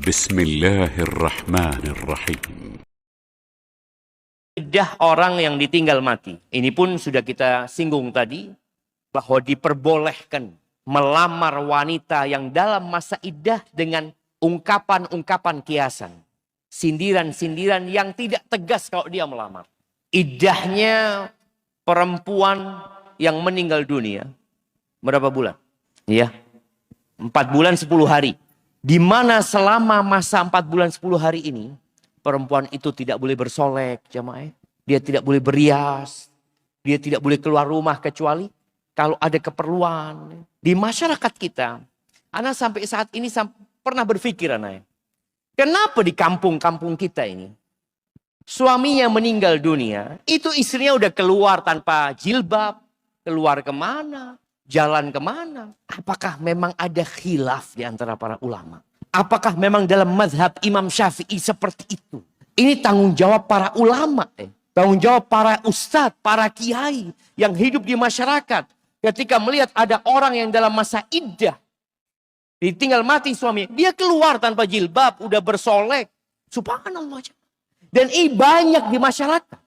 Bismillahirrahmanirrahim. Iddah orang yang ditinggal mati. Ini pun sudah kita singgung tadi, bahwa diperbolehkan melamar wanita yang dalam masa iddah dengan ungkapan-ungkapan kiasan. Sindiran-sindiran yang tidak tegas kalau dia melamar. Iddahnya perempuan yang meninggal dunia, berapa bulan? Ya, 4 bulan 10 hari. Di mana selama masa 4 bulan 10 hari ini, perempuan itu tidak boleh bersolek, jamaah. Dia tidak boleh berias. Dia tidak boleh keluar rumah kecuali kalau ada keperluan. Di masyarakat kita, Ana sampai saat ini pernah berpikir, Ana, kenapa di kampung-kampung kita ini, suaminya meninggal dunia, itu istrinya udah keluar tanpa jilbab, keluar kemana, jalan kemana. Apakah memang ada khilaf di antara para ulama? Apakah memang dalam mazhab Imam Syafi'i seperti itu? Ini tanggung jawab para ulama. Tanggung jawab para ustadz, para kiai yang hidup di masyarakat. Ketika melihat ada orang yang dalam masa iddah, ditinggal mati suami, dia keluar tanpa jilbab, udah bersolek. Subhanallah. Dan ini banyak di masyarakat.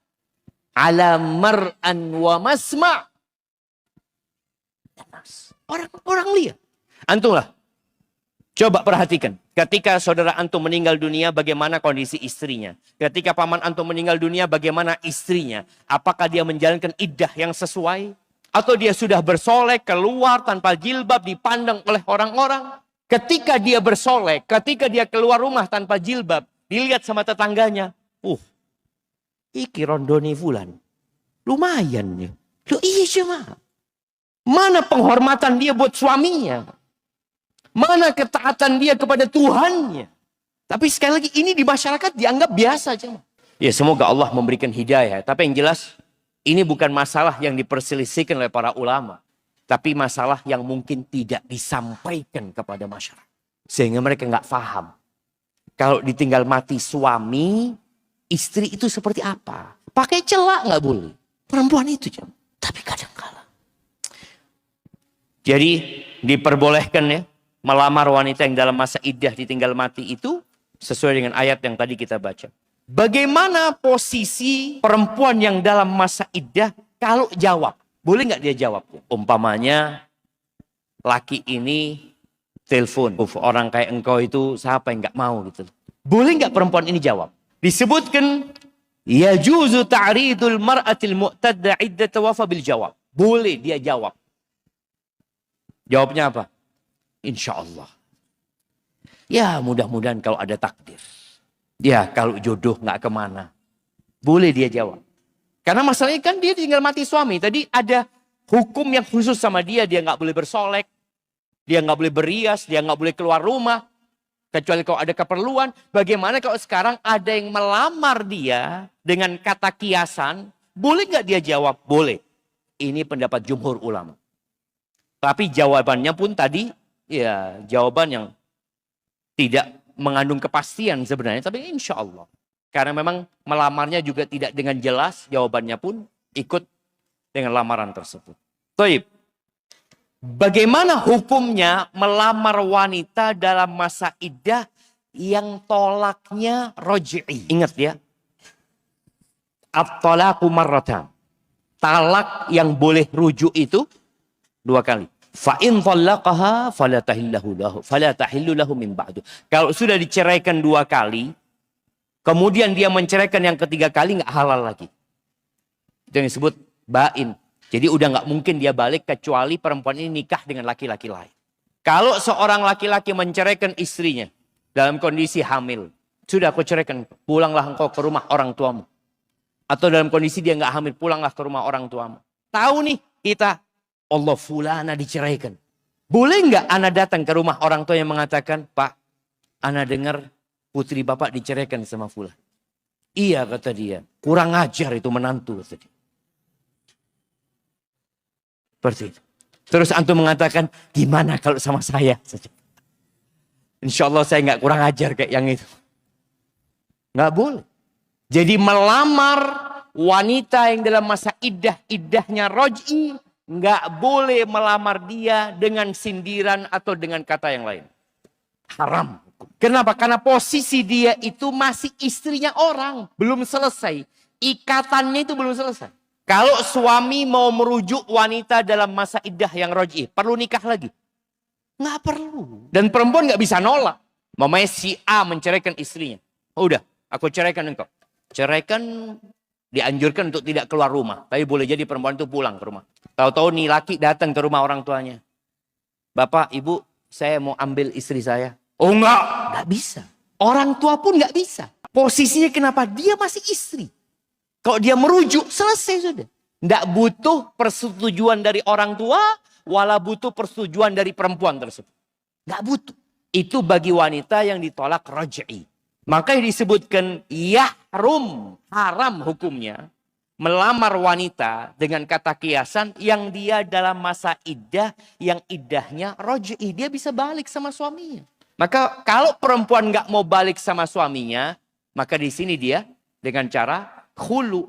Ala mar'an wa masma'. Orang lihat. Antum lah. Coba perhatikan. Ketika saudara antum meninggal dunia, bagaimana kondisi istrinya? Ketika paman antum meninggal dunia, bagaimana istrinya? Apakah dia menjalankan iddah yang sesuai? Atau dia sudah bersolek, keluar tanpa jilbab, dipandang oleh orang-orang? Ketika dia bersolek, ketika dia keluar rumah tanpa jilbab, dilihat sama tetangganya. Iki rondoni fulan. Lumayan ya. Loh iya cuma. Mana penghormatan dia buat suaminya? Mana ketaatan dia kepada Tuhannya? Tapi sekali lagi ini di masyarakat dianggap biasa aja. Ya semoga Allah memberikan hidayah. Tapi yang jelas ini bukan masalah yang diperselisihkan oleh para ulama. Tapi masalah yang mungkin tidak disampaikan kepada masyarakat. Sehingga mereka nggak paham. Kalau ditinggal mati suami, istri itu seperti apa? Pakai celak nggak boleh. Perempuan itu jam. Tapi kadang-kala. Jadi diperbolehkan ya. Melamar wanita yang dalam masa iddah ditinggal mati itu sesuai dengan ayat yang tadi kita baca. Bagaimana posisi perempuan yang dalam masa iddah kalau jawab? Boleh nggak dia jawab? Umpamanya laki ini telepon. Orang kayak engkau itu siapa yang nggak mau gitu. Boleh nggak perempuan ini jawab? Disebutkan yajuzu ta'ridul mar'atil mu'tadda iddata wafa bil jawab. Boleh dia jawab. Jawabnya apa? Insya Allah. Ya mudah-mudahan kalau ada takdir. Ya kalau jodoh nggak kemana. Boleh dia jawab. Karena masalahnya kan dia tinggal mati suami. Tadi ada hukum yang khusus sama dia. Dia nggak boleh bersolek. Dia nggak boleh berias. Dia nggak boleh keluar rumah. Kecuali kalau ada keperluan. Bagaimana kalau sekarang ada yang melamar dia dengan kata kiasan. Boleh nggak dia jawab? Boleh. Ini pendapat jumhur ulama. Tapi jawabannya pun tadi. Ya, jawaban yang tidak mengandung kepastian sebenarnya. Tapi insya Allah. Karena memang melamarnya juga tidak dengan jelas. Jawabannya pun ikut dengan lamaran tersebut. Taib. Bagaimana hukumnya melamar wanita dalam masa iddah yang tolaknya roj'i? Ingat ya. At-talaqu marratan. Talak yang boleh rujuk itu 2 kali. Fa'in talaqaha fala tahillu lahu min ba'du. Kalau sudah diceraikan 2 kali, kemudian dia menceraikan yang ketiga kali nggak halal lagi. Itu yang disebut ba'in. Jadi udah nggak mungkin dia balik kecuali perempuan ini nikah dengan laki-laki lain. Kalau seorang laki-laki menceraikan istrinya dalam kondisi hamil, sudah aku ceraikan, pulanglah engkau ke rumah orang tuamu. Atau dalam kondisi dia nggak hamil, pulanglah ke rumah orang tuamu. Tahu nih kita. Allah fulana diceraikan. Boleh nggak ana datang ke rumah orang tua yang mengatakan, Pak, ana dengar putri bapak diceraikan sama fulan. Iya kata dia, kurang ajar itu menantu. Kata dia. Seperti itu. Terus antum mengatakan, gimana kalau sama saya? Insya Allah saya nggak kurang ajar kayak yang itu. Nggak boleh. Jadi melamar wanita yang dalam masa iddahnya roj'i. Nggak boleh melamar dia dengan sindiran atau dengan kata yang lain. Haram. hukum. Kenapa? Karena posisi dia itu masih istrinya orang. Belum selesai. Ikatannya itu belum selesai. Kalau suami mau merujuk wanita dalam masa iddah yang raj'i, perlu nikah lagi? Nggak perlu. Dan perempuan nggak bisa nolak. Mamanya si A menceraikan istrinya. Oh, udah, aku ceraikan engkau. Ceraikan, dianjurkan untuk tidak keluar rumah. Tapi boleh jadi perempuan itu pulang ke rumah. Tahu-tahu nih laki datang ke rumah orang tuanya. Bapak, ibu, saya mau ambil istri saya. Oh enggak. Nggak bisa. Orang tua pun nggak bisa. Posisinya kenapa? Dia masih istri. Kalau dia merujuk, selesai sudah. Nggak butuh persetujuan dari orang tua, wala butuh persetujuan dari perempuan tersebut. Nggak butuh. Itu bagi wanita yang ditolak raj'i. Makanya disebutkan yahrum, haram hukumnya. Melamar wanita dengan kata kiasan yang dia dalam masa iddah, yang iddahnya raj'i. Dia bisa balik sama suaminya. Maka kalau perempuan nggak mau balik sama suaminya, maka di sini dia dengan cara khulu.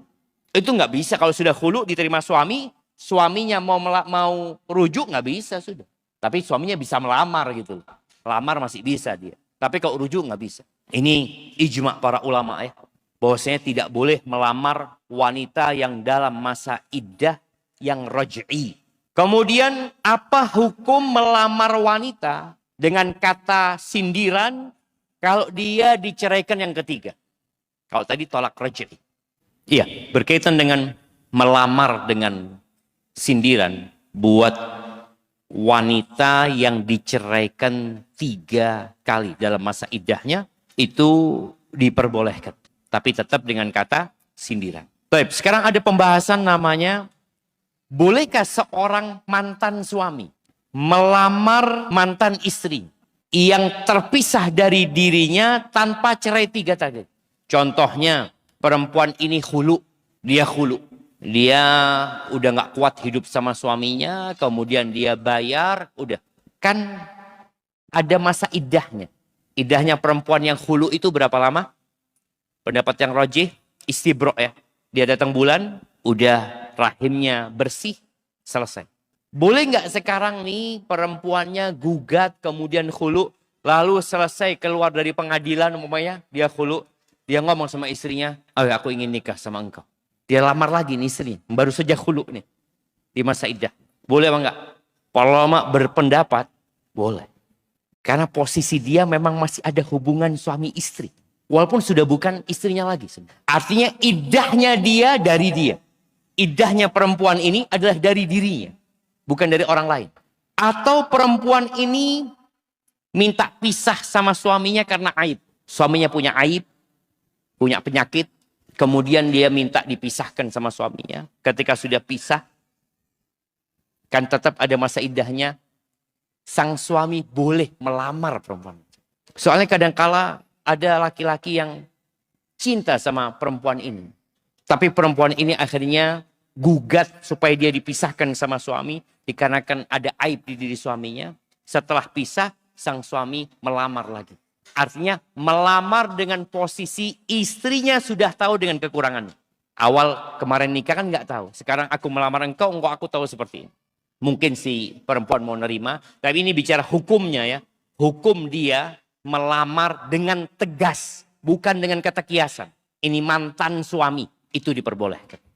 Itu nggak bisa. Kalau sudah khulu diterima suami, suaminya mau rujuk nggak bisa sudah. Tapi suaminya bisa melamar gitu. Lamar masih bisa dia. Tapi kalau rujuk nggak bisa. Ini ijma para ulama ya. Bahwasanya tidak boleh melamar wanita yang dalam masa iddah yang raj'i. Kemudian apa hukum melamar wanita dengan kata sindiran kalau dia diceraikan yang ketiga? Kalau tadi tolak raj'i. Iya, berkaitan dengan melamar dengan sindiran buat wanita yang diceraikan 3 kali dalam masa iddahnya itu diperbolehkan. Tapi tetap dengan kata sindiran. Baik, sekarang ada pembahasan namanya bolehkah seorang mantan suami melamar mantan istri yang terpisah dari dirinya tanpa cerai 3 tadi. Contohnya perempuan ini khulu, dia khulu. Dia udah gak kuat hidup sama suaminya, kemudian dia bayar, udah. Kan ada masa iddahnya. Iddahnya perempuan yang khulu itu berapa lama? Pendapat yang rajih, istibro ya. Dia datang bulan, udah rahimnya bersih, selesai. Boleh nggak sekarang nih perempuannya gugat, kemudian khulu, lalu selesai keluar dari pengadilan umpamanya, dia khulu. Dia ngomong sama istrinya, oh, aku ingin nikah sama engkau. Dia lamar lagi nih istrinya, baru saja khulu nih. Di masa iddah. Boleh apa enggak? Para ulama berpendapat, boleh. Karena posisi dia memang masih ada hubungan suami istri. Walaupun sudah bukan istrinya lagi. Artinya iddahnya dia dari dia. Iddahnya perempuan ini adalah dari dirinya. Bukan dari orang lain. Atau perempuan ini minta pisah sama suaminya karena aib. Suaminya punya aib. Punya penyakit, kemudian dia minta dipisahkan sama suaminya. Ketika sudah pisah, kan tetap ada masa iddahnya, sang suami boleh melamar perempuan. Soalnya kadangkala ada laki-laki yang cinta sama perempuan ini. Tapi perempuan ini akhirnya gugat supaya dia dipisahkan sama suami, dikarenakan ada aib di diri suaminya. Setelah pisah, sang suami melamar lagi. Artinya melamar dengan posisi istrinya sudah tahu dengan kekurangannya. Awal kemarin nikah kan nggak tahu. Sekarang aku melamar engkau aku tahu seperti ini. Mungkin si perempuan mau nerima. Tapi ini bicara hukumnya ya. Hukum dia melamar dengan tegas. Bukan dengan kata kiasan. Ini mantan suami. Itu diperbolehkan.